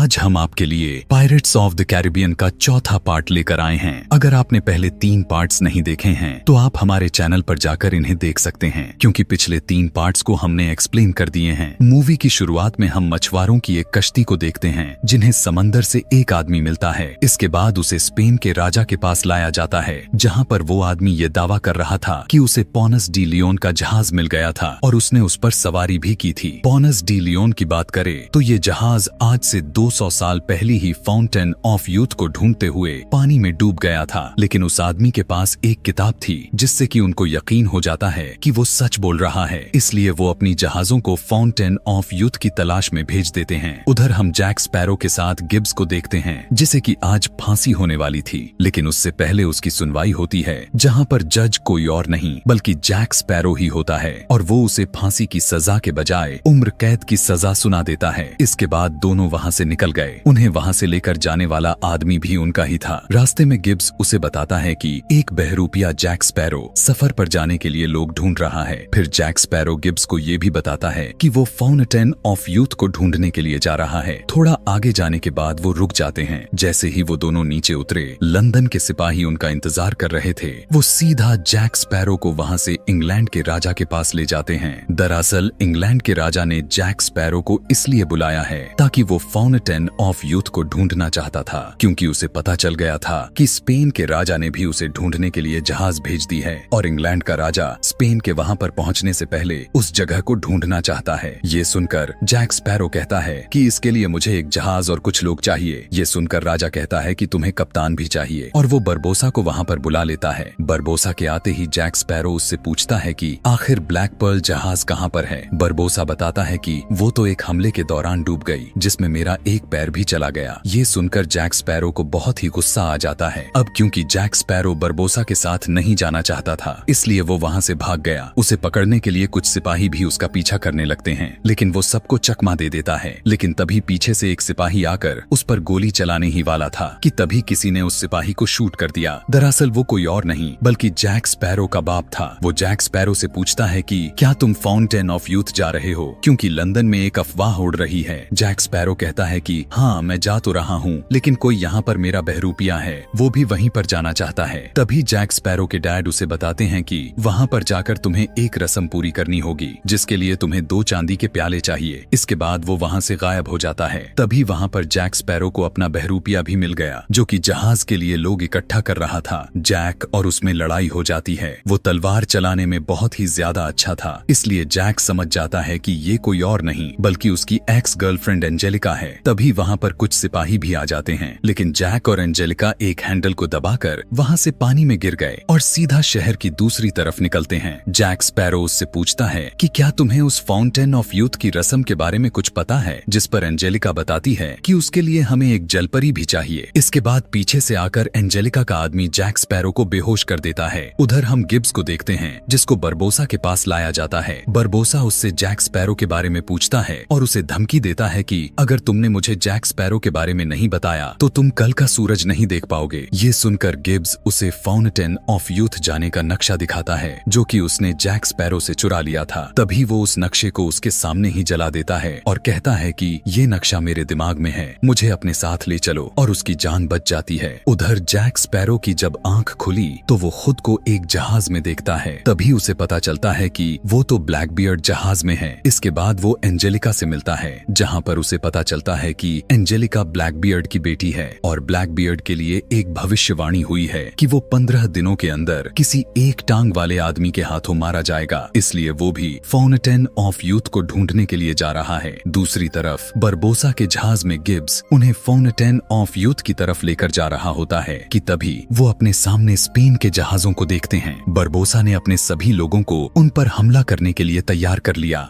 आज हम आपके लिए पायरेट्स ऑफ द कैरिबियन का चौथा पार्ट लेकर आए हैं। अगर आपने पहले 3 पार्ट्स नहीं देखे हैं तो आप हमारे चैनल पर जाकर इन्हें देख सकते हैं, क्योंकि पिछले 3 पार्ट्स को हमने एक्सप्लेन कर दिए हैं। मूवी की शुरुआत में हम मछुआरों की एक कश्ती को देखते हैं जिन्हें समंदर से एक आदमी मिलता है। इसके बाद उसे स्पेन के राजा के पास लाया जाता है, जहाँ पर वो आदमी ये दावा कर रहा था कि उसे पोनस डी लियोन का जहाज मिल गया था और उसने उस पर सवारी भी की थी। पोनस डी लियोन की बात करें तो ये जहाज आज से 200 साल पहले ही फाउंटेन ऑफ यूथ को ढूंढते हुए पानी में डूब गया था, लेकिन उस आदमी के पास एक किताब थी जिससे कि उनको यकीन हो जाता है कि वो सच बोल रहा है। इसलिए वो अपनी जहाजों को फाउंटेन ऑफ यूथ की तलाश में भेज देते हैं। उधर हम जैक स्पैरो के साथ गिब्स को देखते हैं, जिसे कि आज फांसी होने वाली थी, लेकिन उससे पहले उसकी सुनवाई होती है, जहाँ पर जज कोई और नहीं बल्कि जैक स्पैरो ही होता है और वो उसे फांसी की सजा के बजाय उम्र कैद की सजा सुना देता है। इसके बाद दोनों वहाँ से निकल गए। उन्हें वहाँ से लेकर जाने वाला आदमी भी उनका ही था। रास्ते में गिब्स उसे बताता है कि एक बहरूपिया जैक स्पैरो सफर पर जाने के लिए लोग ढूंढ रहा है। फिर जैक स्पैरो गिब्स को ये भी बताता है कि वो फाउंटेन ऑफ यूथ को ढूंढने के लिए जा रहा है। थोड़ा आगे जाने के बाद वो रुक जाते हैं। जैसे ही वो दोनों नीचे उतरे, लंदन के सिपाही उनका इंतजार कर रहे थे। वो सीधा जैक स्पैरो को वहाँ से इंग्लैंड के राजा के पास ले जाते हैं। दरअसल इंग्लैंड के राजा ने जैक स्पैरो को इसलिए बुलाया है ताकि वो फाउंटेन ऑफ यूथ को ढूंढना चाहता था, क्योंकि उसे पता चल गया था कि स्पेन के राजा ने भी उसे ढूंढने के लिए जहाज भेज दी है और इंग्लैंड का राजा स्पेन के वहाँ पर पहुँचने से पहले उस जगह को ढूंढना चाहता है। ये सुनकर जैक स्पैरो कहता है कि इसके लिए मुझे एक जहाज और कुछ लोग चाहिए। ये सुनकर राजा कहता है कि तुम्हें कप्तान भी चाहिए और वो बरबोसा को वहाँ पर बुला लेता है। बरबोसा के आते ही जैक स्पैरो उससे पूछता है कि आखिर ब्लैक पर्ल जहाज कहाँ पर है। बरबोसा बताता है कि वो तो एक हमले के दौरान डूब गई जिसमें मेरा एक पैर भी चला गया। ये सुनकर जैक स्पैरो को बहुत ही गुस्सा आ जाता है। अब क्योंकि जैक स्पैरो बरबोसा के साथ नहीं जाना चाहता था, इसलिए वो वहाँ से भाग गया। उसे पकड़ने के लिए कुछ सिपाही भी उसका पीछा करने लगते हैं, लेकिन वो सबको चकमा दे देता है। लेकिन तभी पीछे से एक सिपाही आकर उस पर गोली चलाने ही वाला था कि तभी किसी ने उस सिपाही को शूट कर दिया। दरअसल वो कोई और नहीं बल्कि जैक स्पैरो का बाप था। वो जैक स्पैरो से पूछता है कि क्या तुम फाउंटेन ऑफ यूथ जा रहे हो, क्योंकि लंदन में एक अफवाह उड़ रही है। जैक स्पैरो कहता है कि हाँ, मैं जा तो रहा हूँ, लेकिन कोई यहाँ पर मेरा बहरूपिया है, वो भी वहीं पर जाना चाहता है। तभी जैक स्पैरो के डैड उसे बताते हैं कि वहाँ पर जाकर तुम्हें एक रस्म पूरी करनी होगी, जिसके लिए तुम्हें 2 चांदी के प्याले चाहिए। इसके बाद वो वहाँ से गायब हो जाता है। तभी वहाँ पर जैक स्पैरो को अपना बहरूपिया भी मिल गया, जो कि जहाज के लिए लोग इकट्ठा कर रहा था। जैक और उसमें लड़ाई हो जाती है। वो तलवार चलाने में बहुत ही ज्यादा अच्छा था, इसलिए जैक समझ जाता है कि ये कोई और नहीं बल्कि उसकी एक्स गर्लफ्रेंड एंजेलिका है। तभी वहाँ पर कुछ सिपाही भी आ जाते हैं, लेकिन जैक और एंजेलिका एक हैंडल को दबाकर वहाँ से पानी में गिर गए और सीधा शहर की दूसरी तरफ निकलते हैं। जैक स्पैरो उससे पूछता है कि क्या तुम्हें उस फाउंटेन ऑफ यूथ की रस्म के बारे में कुछ पता है, जिस पर एंजेलिका बताती है कि उसके लिए हमें एक जलपरी भी चाहिए। इसके बाद पीछे से आकर एंजेलिका का आदमी जैक स्पैरो को बेहोश कर देता है। उधर हम गिब्स को देखते हैं, जिसको बरबोसा के पास लाया जाता है। बरबोसा उससे जैक स्पैरो के बारे में पूछता है और उसे धमकी देता है कि अगर तुमने मुझे जैक स्पैरो के बारे में नहीं बताया तो तुम कल का सूरज नहीं देख पाओगे। ये सुनकर गिब्स उसे फाउंटेन ऑफ यूथ जाने का नक्शा दिखाता है, जो कि उसने जैक स्पैरो से चुरा लिया था। तभी वो उस नक्शे को उसके सामने ही जला देता है और कहता है कि ये नक्शा मेरे दिमाग में है, मुझे अपने साथ ले चलो, और उसकी जान बच जाती है। उधर जैक स्पैरो की जब आंख खुली तो वो खुद को एक जहाज में देखता है। तभी उसे पता चलता है कि वो तो ब्लैकबियर्ड जहाज में है। इसके बाद वो एंजेलिका से मिलता है, जहाँ पर उसे पता चलता है कि एंजेलिका ब्लैकबियर्ड की बेटी है और ब्लैकबियर्ड के लिए एक भविष्यवाणी हुई है कि वो 15 दिनों के अंदर किसी एक टांग वाले आदमी के हाथों मारा जाएगा। इसलिए वो भी फाउंटेन ऑफ यूथ को ढूंढने के लिए जा रहा है। दूसरी तरफ बरबोसा के जहाज में गिब्स उन्हें फाउंटेन ऑफ यूथ की तरफ लेकर जा रहा होता है कि तभी वो अपने सामने स्पेन के जहाजों को देखते हैं। बरबोसा ने अपने सभी लोगों को उन पर हमला करने के लिए तैयार कर लिया,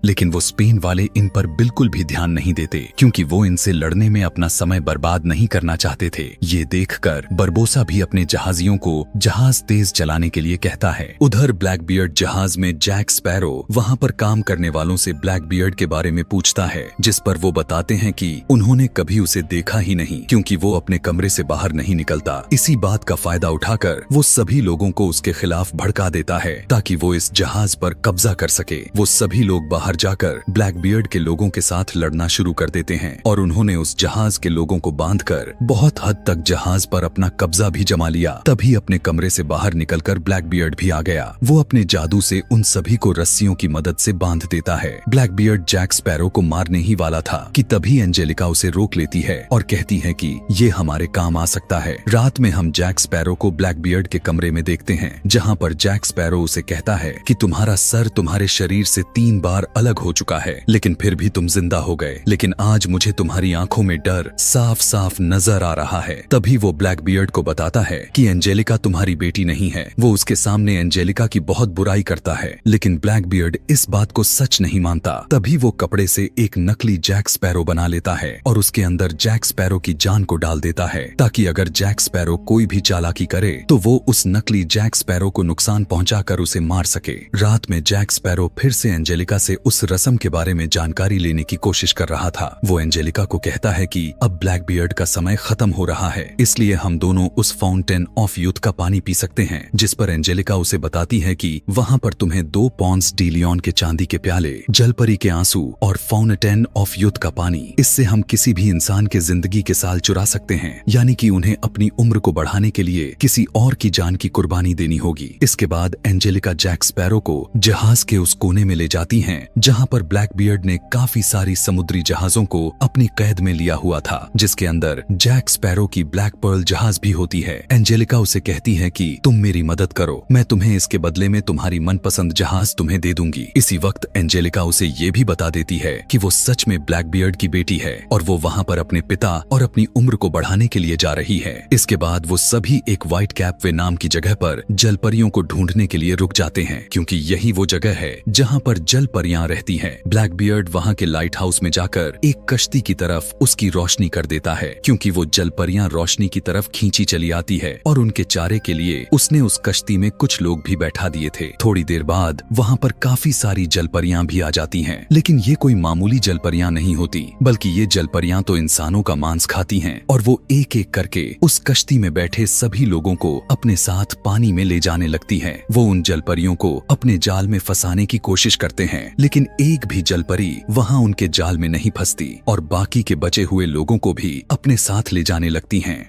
लेकिन वो स्पेन वाले इन पर बिल्कुल भी ध्यान नहीं देते, क्योंकि वो इनसे लड़ने में अपना समय बर्बाद नहीं करना चाहते थे। ये देखकर बरबोसा भी अपने जहाजियों को जहाज तेज चलाने के लिए कहता है। उधर ब्लैकबियर्ड जहाज में जैक स्पैरो वहाँ पर काम करने वालों से ब्लैकबियर्ड के बारे में पूछता है, जिस पर वो बताते हैं कि उन्होंने कभी उसे देखा ही नहीं, क्योंकि वो अपने कमरे से बाहर नहीं निकलता। इसी बात का फायदा उठाकर वो सभी लोगों को उसके खिलाफ भड़का देता है ताकि वो इस जहाज पर कब्जा कर सके। वो सभी लोग बाहर बाहर जाकर ब्लैकबियर्ड के लोगों के साथ लड़ना शुरू कर देते हैं और उन्होंने उस जहाज के लोगों को बांधकर बहुत हद तक जहाज पर अपना कब्जा भी जमा लिया। तभी अपने कमरे से बाहर निकलकर ब्लैकबियर्ड भी आ गया। वो अपने जादू से उन सभी को रस्सियों की मदद से बांध देता है। ब्लैकबियर्ड जैक स्पैरो को मारने ही वाला था कि तभी एंजेलिका उसे रोक लेती है और कहती है कि ये हमारे काम आ सकता है। रात में हम जैक स्पैरो को ब्लैकबियर्ड के कमरे में देखते हैं, जहाँ पर जैक स्पैरो उसे कहता है कि तुम्हारा सर तुम्हारे शरीर से 3 बार अलग हो चुका है, लेकिन फिर भी तुम जिंदा हो गए। लेकिन आज मुझे तुम्हारी आंखों में डर साफ साफ नजर आ रहा है। तभी वो ब्लैकबियर्ड को बताता है कि एंजेलिका तुम्हारी बेटी नहीं है। वो उसके सामने एंजेलिका की बहुत बुराई करता है, लेकिन ब्लैकबियर्ड इस बात को सच नहीं मानता। तभी वो कपड़े से एक नकली जैक स्पैरो बना लेता है और उसके अंदर जैक स्पैरो की जान को डाल देता है, ताकि अगर जैक स्पैरो कोई भी चालाकी करे तो वो उस नकली जैक स्पैरो को नुकसान पहुंचाकर उसे मार सके। रात में जैक स्पैरो फिर से एंजेलिका से उस रस्म के बारे में जानकारी लेने की कोशिश कर रहा था। वो एंजेलिका को कहता है कि अब ब्लैकबियर्ड का समय खत्म हो रहा है, इसलिए हम दोनों उस फाउंटेन ऑफ यूथ का पानी पी सकते हैं। जिस पर एंजेलिका उसे बताती है कि वहाँ पर तुम्हें 2 पॉन्स डी लियोन के चांदी के प्याले, जलपरी के आंसू और फाउंटेन ऑफ यूथ का पानी, इससे हम किसी भी इंसान के जिंदगी के साल चुरा सकते हैं, यानी कि उन्हें अपनी उम्र को बढ़ाने के लिए किसी और की जान की कुर्बानी देनी होगी। इसके बाद एंजेलिका जैक स्पैरो को जहाज के उस कोने में ले जाती हैं, जहां पर ब्लैकबियर्ड ने काफी सारी समुद्री जहाजों को अपनी कैद में लिया हुआ था, जिसके अंदर जैक स्पैरो की ब्लैक पर्ल जहाज भी होती है। एंजेलिका उसे कहती है कि तुम मेरी मदद करो, मैं तुम्हें इसके बदले में तुम्हारी मनपसंद जहाज तुम्हें दे दूंगी। इसी वक्त एंजेलिका उसे ये भी बता देती है कि वो सच में ब्लैकबियर्ड की बेटी है और वो वहाँ पर अपने पिता और अपनी उम्र को बढ़ाने के लिए जा रही है। इसके बाद वो सभी एक व्हाइट कैप वे नाम की जगह पर जलपरियों को ढूंढने के लिए रुक जाते हैं, क्योंकि यही वो जगह है जहाँ पर जलपरियां रहती हैं। ब्लैकबियर्ड वहाँ के लाइट हाउस में जाकर एक कश्ती की तरफ उसकी रोशनी कर देता है, क्योंकि वो जलपरियां रोशनी की तरफ खींची चली आती है और उनके चारे के लिए उसने उस कश्ती में कुछ लोग भी बैठा दिए थे। थोड़ी देर बाद वहाँ पर काफी सारी जलपरियां भी आ जाती हैं, लेकिन ये कोई मामूली जलपरियां नहीं होती, बल्कि ये जलपरियां तो इंसानों का मांस खाती हैं और वो एक एक करके उस कश्ती में बैठे सभी लोगों को अपने साथ पानी में ले जाने लगती हैं। वो उन जलपरियों को अपने जाल में फंसाने की कोशिश करते हैं, लेकिन एक भी जलपरी वहाँ उनके जाल में नहीं फंसती और बाकी के बचे हुए लोगों को भी अपने साथ ले जाने लगती हैं।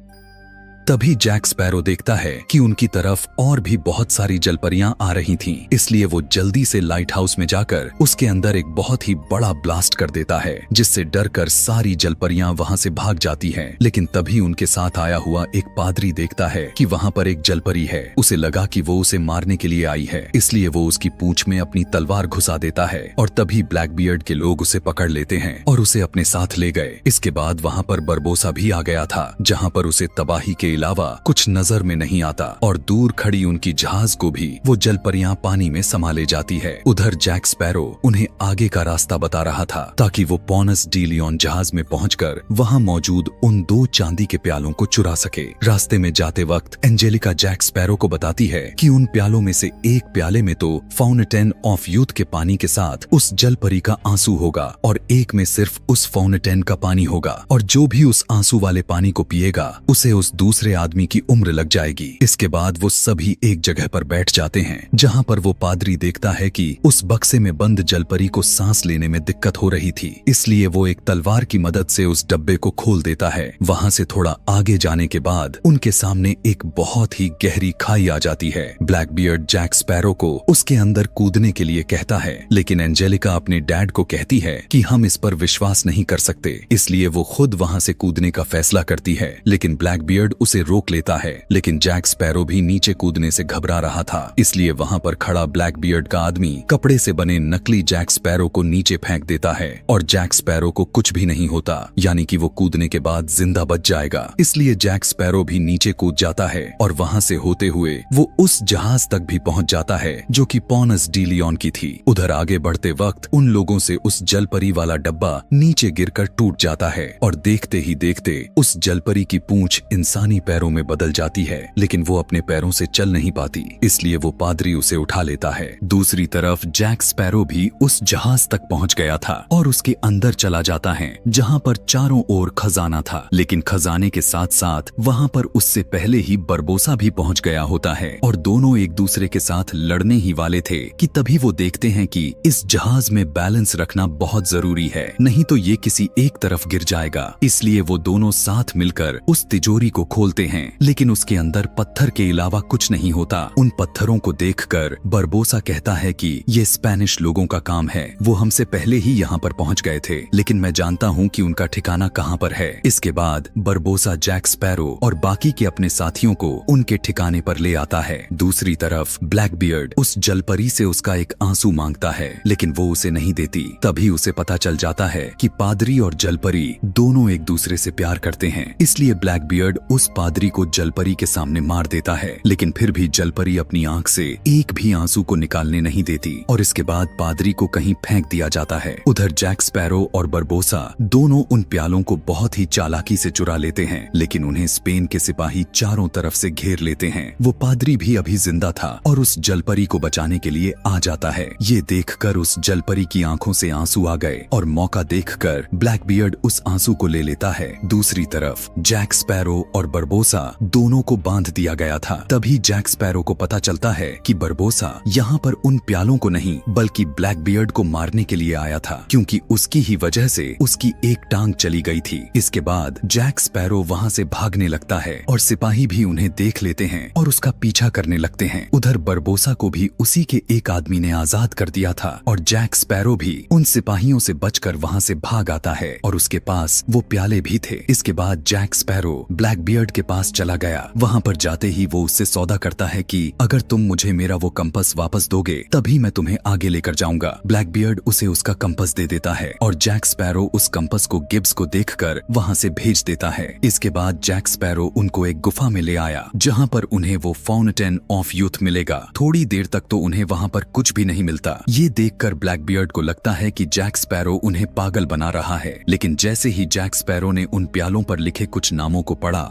तभी जैक स्पैरो देखता है कि उनकी तरफ और भी बहुत सारी जलपरियां आ रही थीं, इसलिए वो जल्दी से लाइट हाउस में जाकर उसके अंदर एक बहुत ही बड़ा ब्लास्ट कर देता है, जिससे डरकर सारी जलपरियां वहां से भाग जाती हैं। लेकिन तभी उनके साथ आया हुआ एक पादरी देखता है कि वहां पर एक जलपरी है। उसे लगा कि वो उसे मारने के लिए आई है, इसलिए वो उसकी पूंछ में अपनी तलवार घुसा देता है और तभी ब्लैकबियर्ड के लोग उसे पकड़ लेते हैं और उसे अपने साथ ले गए। इसके बाद वहां पर बरबोसा भी आ गया था, जहां पर उसे तबाही के अलावा कुछ नजर में नहीं आता और दूर खड़ी उनकी जहाज को भी वो जलपरियां पानी में संभाले जाती है। उधर जैक स्पैरो उन्हें आगे का रास्ता बता रहा था, ताकि वो पॉनस डी लियोन जहाज में पहुंचकर वहां मौजूद उन 2 चांदी के प्यालों को चुरा सके। रास्ते में जाते वक्त एंजेलिका जैक स्पैरो को बताती है कि उन प्यालों में से एक प्याले में तो फाउंटेन ऑफ यूथ के पानी के साथ उस जलपरी का आंसू होगा और एक में सिर्फ उस फाउंटेन का पानी होगा, और जो भी उस आंसू वाले पानी को पिएगा उसे उस दूसरे आदमी की उम्र लग जाएगी। इसके बाद वो सभी एक जगह पर बैठ जाते हैं, जहां पर वो पादरी देखता है कि उस बक्से में बंद जलपरी को सांस लेने में दिक्कत हो रही थी, इसलिए वो एक तलवार की मदद से उस डब्बे को खोल देता है। वहां से थोड़ा आगे जाने के बाद उनके सामने एक बहुत ही गहरी खाई आ जाती है। ब्लैकबियर्ड जैक स्पैरो को उसके अंदर कूदने के लिए कहता है, लेकिन एंजेलिका अपने डैड को कहती है कि हम इस पर विश्वास नहीं कर सकते, इसलिए वो खुद वहां से कूदने का फैसला करती है। लेकिन ब्लैकबियर्ड उसे रोक लेता है, लेकिन जैक स्पैरो भी नीचे कूदने से घबरा रहा था, इसलिए वहां पर खड़ा ब्लैकबियर्ड का आदमी कपड़े से बने नकली जैक स्पैरो को नीचे फेंक देता है और जैक स्पैरो को कुछ भी नहीं होता, यानी कि वो कूदने के बाद जिंदा बच जाएगा। इसलिए जैक स्पैरो भी नीचे कूद जाता है और वहां से होते हुए वो उस जहाज तक भी पहुंच जाता है जो कि पॉनस डी लियोन की थी। उधर आगे बढ़ते वक्त उन लोगों से उस जलपरी वाला डब्बा नीचे गिरकर टूट जाता है और देखते ही देखते उस जलपरी की पूंछ इंसानी अपनी पैरों में बदल जाती है, लेकिन वो अपने पैरों से चल नहीं पाती, इसलिए वो पादरी उसे उठा लेता है। दूसरी तरफ जैक स्पैरो भी उस जहाज तक पहुंच गया था और उसके अंदर चला जाता है, जहां पर चारों ओर खजाना था। लेकिन खजाने के साथ साथ वहां पर उससे पहले ही बरबोसा भी पहुंच गया होता है और दोनों एक दूसरे के साथ लड़ने ही वाले थे कि तभी वो देखते हैं कि इस जहाज में बैलेंस रखना बहुत जरूरी है, नहीं तो ये किसी एक तरफ गिर जाएगा। इसलिए वो दोनों साथ मिलकर उस तिजोरी को खोलते हैं, लेकिन उसके अंदर पत्थर के अलावा कुछ नहीं होता। उन पत्थरों को देखकर बरबोसा कहता है कि ये स्पेनिश लोगों का काम है, वो हमसे पहले ही यहाँ पर पहुँच गए थे, लेकिन मैं जानता हूँ कि उनका ठिकाना कहाँ पर है। इसके बाद बरबोसा जैक स्पैरो और बाकी के अपने साथियों को उनके ठिकाने पर ले आता है। दूसरी तरफ ब्लैकबियर्ड उस जलपरी से उसका एक आंसू मांगता है, लेकिन वो उसे नहीं देती। तभी उसे पता चल जाता है कि पादरी और जलपरी दोनों एक दूसरे से प्यार करते हैं, इसलिए ब्लैकबियर्ड उस पादरी को जलपरी के सामने मार देता है। लेकिन फिर भी जलपरी अपनी आंख से एक भी आंसू को निकालने नहीं देती और इसके बाद पादरी को कहीं फेंक दिया जाता है। उधर जैक स्पैरो और बरबोसा दोनों उन प्यालों को बहुत ही चालाकी से चुरा लेते हैं, लेकिन उन्हें स्पेन के सिपाही चारों तरफ से घेर लेते हैं। वो पादरी भी अभी जिंदा था और उस जलपरी को बचाने के लिए आ जाता है। ये देखकर उस जलपरी की आंखों से आंसू आ गए और मौका देखकर ब्लैकबियर्ड उस आंसू को ले लेता है। दूसरी तरफ जैक स्पैरो और बरबोसा दोनों को बांध दिया गया था। तभी जैक स्पैरो को पता चलता है कि बरबोसा यहाँ पर उन प्यालों को नहीं बल्कि ब्लैकबियर्ड को मारने के लिए आया था, क्योंकि उसकी ही वजह से उसकी एक टांग चली गई थी। इसके बाद जैक स्पैरो वहाँ से भागने लगता है और सिपाही भी उन्हें देख लेते हैं और उसका पीछा करने लगते हैं। उधर बरबोसा को भी उसी के एक आदमी ने आजाद कर दिया था और जैक स्पैरो भी उन सिपाहियों से बचकर वहाँ से भाग आता है और उसके पास वो प्याले भी थे। इसके बाद जैक स्पैरो ब्लैकबियर्ड के पास चला गया। वहाँ पर जाते ही वो उससे सौदा करता है कि अगर तुम मुझे मेरा वो कंपास वापस दोगे तभी मैं तुम्हें आगे लेकर जाऊंगा। ब्लैकबियर्ड उसे उसका कंपास दे देता है और जैक स्पैरो उस कंपास को गिब्स को देखकर वहाँ से भेज देता है। इसके बाद जैक स्पैरो उनको एक गुफा में ले आया, जहाँ पर उन्हें वो फाउंटेन ऑफ यूथ मिलेगा। थोड़ी देर तक तो उन्हें वहाँ पर कुछ भी नहीं मिलता। ये देखकर ब्लैकबियर्ड को लगता है कि जैक स्पैरो उन्हें पागल बना रहा है, लेकिन जैसे ही जैक स्पैरो ने उन प्यालों पर लिखे कुछ नामों को पढ़ा,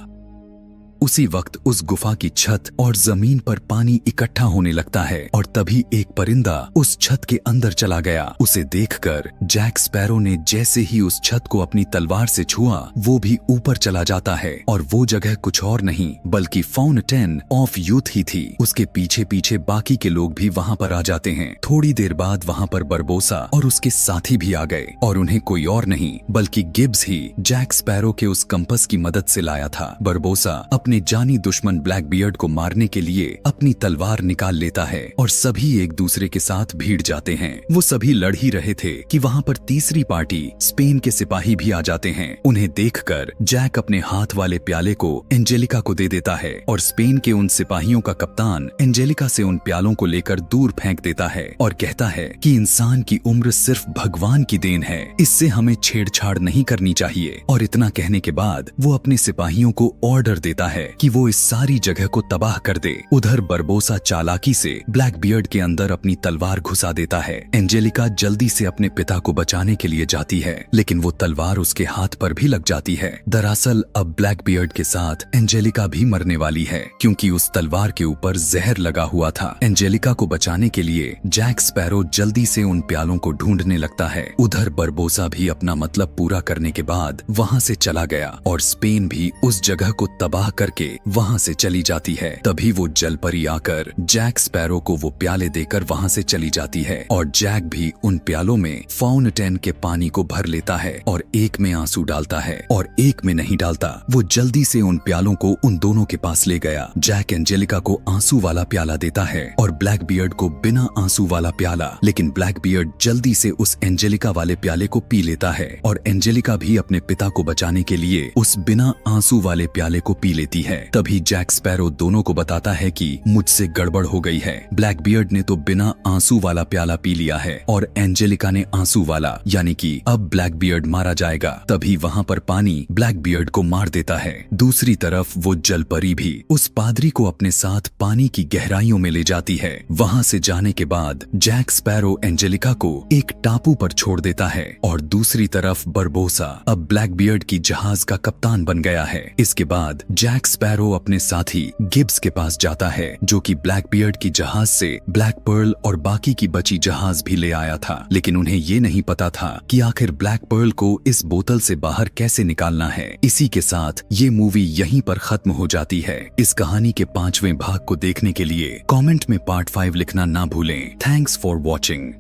उसी वक्त उस गुफा की छत और जमीन पर पानी इकट्ठा होने लगता है और तभी एक परिंदा उस छत के अंदर चला गया। उसे देखकर जैक स्पैरो ने जैसे ही उस छत को अपनी तलवार से छुआ, वो भी ऊपर चला जाता है और वो जगह कुछ और नहीं बल्कि फाउंटेन ऑफ यूथ ही थी। उसके पीछे पीछे बाकी के लोग भी वहाँ पर आ जाते हैं। थोड़ी देर बाद वहाँ पर बरबोसा और उसके साथी भी आ गए और उन्हें कोई और नहीं बल्कि गिब्स ही जैक स्पैरो के उस कंपास की मदद से लाया था। बरबोसा अपने जानी दुश्मन ब्लैकबियर्ड को मारने के लिए अपनी तलवार निकाल लेता है और सभी एक दूसरे के साथ भीड़ जाते हैं। वो सभी लड़ ही रहे थे कि वहाँ पर तीसरी पार्टी स्पेन के सिपाही भी आ जाते हैं। उन्हें देखकर जैक अपने हाथ वाले प्याले को एंजेलिका को दे देता है और स्पेन के उन सिपाहियों का कप्तान एंजेलिका से उन प्यालों को लेकर दूर फेंक देता है और कहता है कि इंसान की उम्र सिर्फ भगवान की देन है, इससे हमें छेड़छाड़ नहीं करनी चाहिए। और इतना कहने के बाद वो अपने सिपाहियों को ऑर्डर देता है कि वो इस सारी जगह को तबाह कर दे। उधर बरबोसा चालाकी से ब्लैकबियर्ड के अंदर अपनी तलवार घुसा देता है। एंजेलिका जल्दी से अपने पिता को बचाने के लिए जाती है, लेकिन वो तलवार उसके हाथ पर भी लग जाती है। दरअसल अब ब्लैकबियर्ड के साथ एंजेलिका भी मरने वाली है, क्योंकि उस तलवार के ऊपर जहर लगा हुआ था। एंजेलिका को बचाने के लिए जैक स्पैरो जल्दी से उन प्यालों को ढूंढने लगता है। उधर बरबोसा भी अपना मतलब पूरा करने के बाद वहाँ से चला गया और स्पेन भी उस जगह को तबाह करके वहाँ से चली जाती है। तभी वो जलपरी आकर जैक स्पैरो को वो प्याले देकर वहाँ से चली जाती है और जैक भी उन प्यालों में फाउंटेन के पानी को भर लेता है और एक में आंसू डालता है और एक में नहीं डालता। वो जल्दी से उन प्यालों को उन दोनों के पास ले गया। जैक एंजेलिका को आंसू वाला प्याला देता है और ब्लैकबियर्ड को बिना आंसू वाला प्याला, लेकिन ब्लैकबियर्ड जल्दी से उस एंजेलिका वाले प्याले को पी लेता है और एंजेलिका भी अपने पिता को बचाने के लिए उस बिना आंसू वाले प्याले को पी लेती है। तभी जैक स्पैरो दोनों को बताता है कि मुझसे गड़बड़ हो गई है। ब्लैकबियर्ड ने तो बिना आंसू वाला प्याला पी लिया है और एंजेलिका ने आंसू वाला, यानी कि अब ब्लैकबियर्ड मारा जाएगा। तभी वहाँ पर पानी ब्लैकबियर्ड को मार देता है। दूसरी तरफ वो जलपरी भी उस पादरी को अपने साथ पानी की गहराइयों में ले जाती है। वहाँ से जाने के बाद जैक स्पैरो एंजेलिका को एक टापू पर छोड़ देता है और दूसरी तरफ बरबोसा अब ब्लैकबियर्ड की जहाज का कप्तान बन गया है। इसके बाद जैक जैक स्पैरो अपने साथी गिब्स के पास जाता है, जो कि ब्लैकबियर्ड की जहाज से ब्लैक पर्ल और बाकी की बची जहाज भी ले आया था, लेकिन उन्हें ये नहीं पता था कि आखिर ब्लैक पर्ल को इस बोतल से बाहर कैसे निकालना है। इसी के साथ ये मूवी यहीं पर खत्म हो जाती है। इस कहानी के 5वें भाग को देखने के लिए कमेंट में पार्ट 5 लिखना ना भूलें। Thanks for watching.